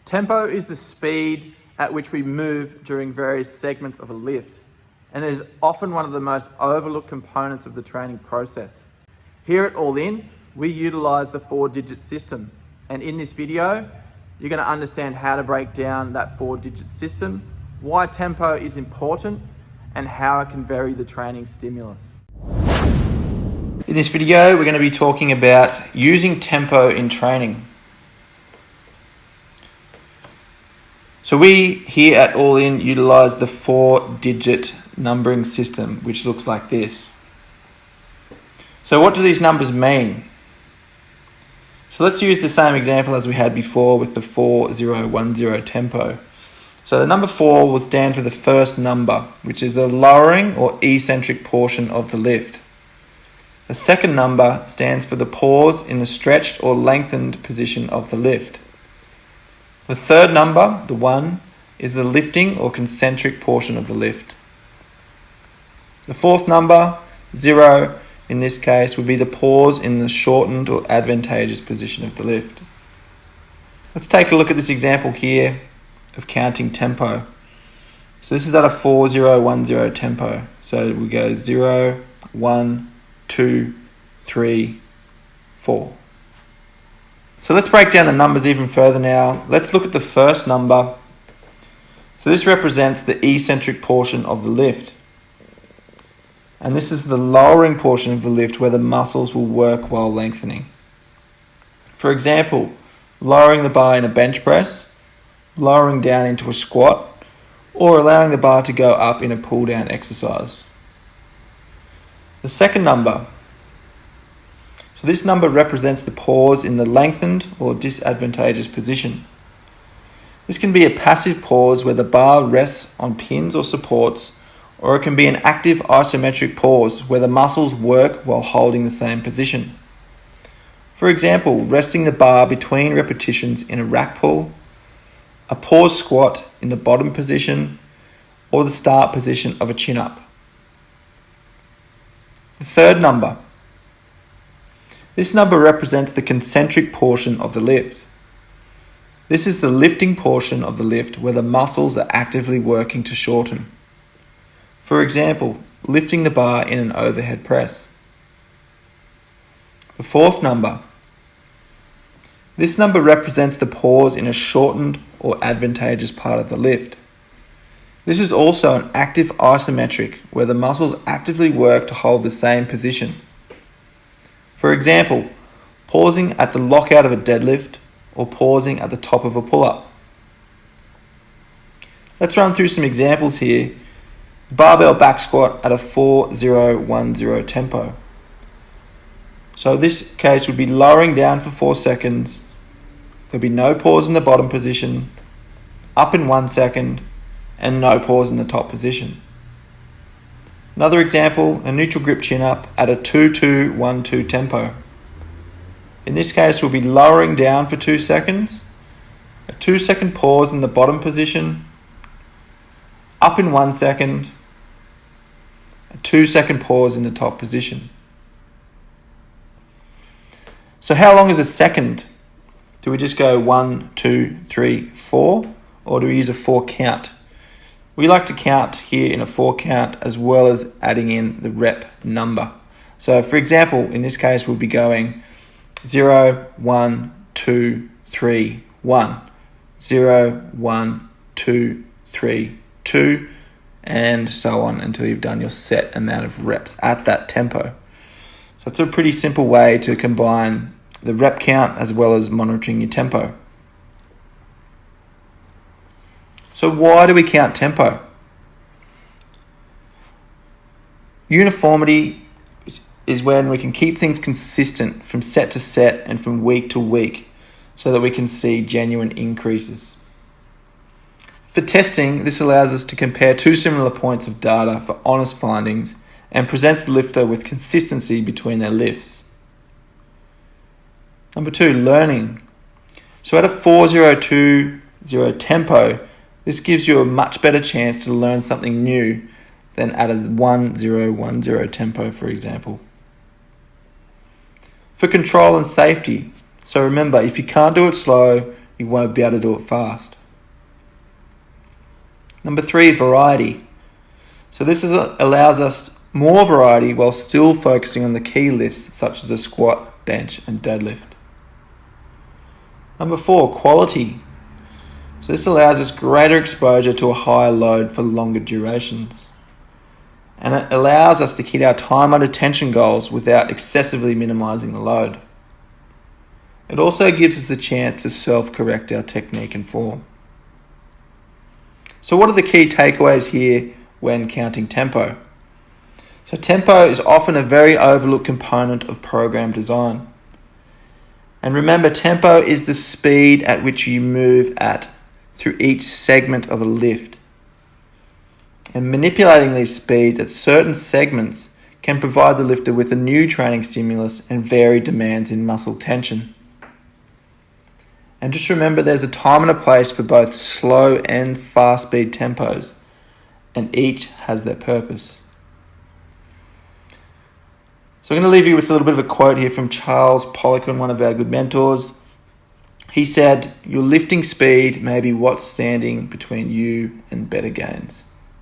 Tempo is the speed at which we move during various segments of a lift, and it is often one of the most overlooked components of the training process. Here at All In, we utilize the 4-digit system, and in this video, you're going to understand how to break down that 4-digit system, why tempo is important, and how it can vary the training stimulus. In this video, we're going to be talking about using tempo in training. So we here at All In utilize the 4-digit numbering system, which looks like this. So what do these numbers mean? So let's use the same example as we had before with the 4010 tempo. So the number 4 will stand for the first number, which is the lowering or eccentric portion of the lift. The second number stands for the pause in the stretched or lengthened position of the lift. The third number, the 1, is the lifting or concentric portion of the lift. The fourth number, 0, in this case, would be the pause in the shortened or advantageous position of the lift. Let's take a look at this example here of counting tempo. So this is at a 4010 tempo. So we go 0, 1, 2, 3, 4. So let's break down the numbers even further now. Let's look at the first number. So this represents the eccentric portion of the lift. And this is the lowering portion of the lift where the muscles will work while lengthening. For example, lowering the bar in a bench press, lowering down into a squat, or allowing the bar to go up in a pull down exercise. The second number. So this number represents the pause in the lengthened or disadvantageous position. This can be a passive pause where the bar rests on pins or supports, or it can be an active isometric pause where the muscles work while holding the same position. For example, resting the bar between repetitions in a rack pull, a pause squat in the bottom position, or the start position of a chin-up. The third number. This number represents the concentric portion of the lift. This is the lifting portion of the lift where the muscles are actively working to shorten. For example, lifting the bar in an overhead press. The fourth number. This number represents the pause in a shortened or advantageous part of the lift. This is also an active isometric where the muscles actively work to hold the same position. For example, pausing at the lockout of a deadlift or pausing at the top of a pull-up. Let's run through some examples here. Barbell back squat at a 4010 tempo. So this case would be lowering down for 4 seconds. There'll be no pause in the bottom position, up in 1 second, and no pause in the top position. Another example, a neutral grip chin up at a 2212 tempo. In this case, we'll be lowering down for 2 seconds, a 2-second pause in the bottom position, up in 1 second, a 2-second pause in the top position. So how long is a second? Do we just go 1, 2, 3, 4, or do we use a 4 count? We like to count here in a 4 count as well as adding in the rep number. So for example, in this case, we'll be going 0, 1, 2, 3, 1, 0, 1, 2, 3, 2, and so on until you've done your set amount of reps at that tempo. So it's a pretty simple way to combine the rep count as well as monitoring your tempo. So why do we count tempo? Uniformity is when we can keep things consistent from set to set and from week to week so that we can see genuine increases. For testing, this allows us to compare 2 similar points of data for honest findings and presents the lifter with consistency between their lifts. Number 2, learning. So at a 4020 tempo, this gives you a much better chance to learn something new than at a 1010 tempo, for example. For control and safety, so remember, if you can't do it slow, you won't be able to do it fast. Number 3, variety. So this allows us more variety while still focusing on the key lifts such as the squat, bench and deadlift. Number 4, quality. So this allows us greater exposure to a higher load for longer durations. And it allows us to hit our time under tension goals without excessively minimizing the load. It also gives us the chance to self-correct our technique and form. So what are the key takeaways here when counting tempo? So tempo is often a very overlooked component of program design. And remember, tempo is the speed at which you move at through each segment of a lift. And manipulating these speeds at certain segments can provide the lifter with a new training stimulus and vary demands in muscle tension. And just remember, there's a time and a place for both slow and fast speed tempos, and each has their purpose. So I'm going to leave you with a little bit of a quote here from Charles Poliquin, one of our good mentors. He said, "Your lifting speed may be what's standing between you and better gains."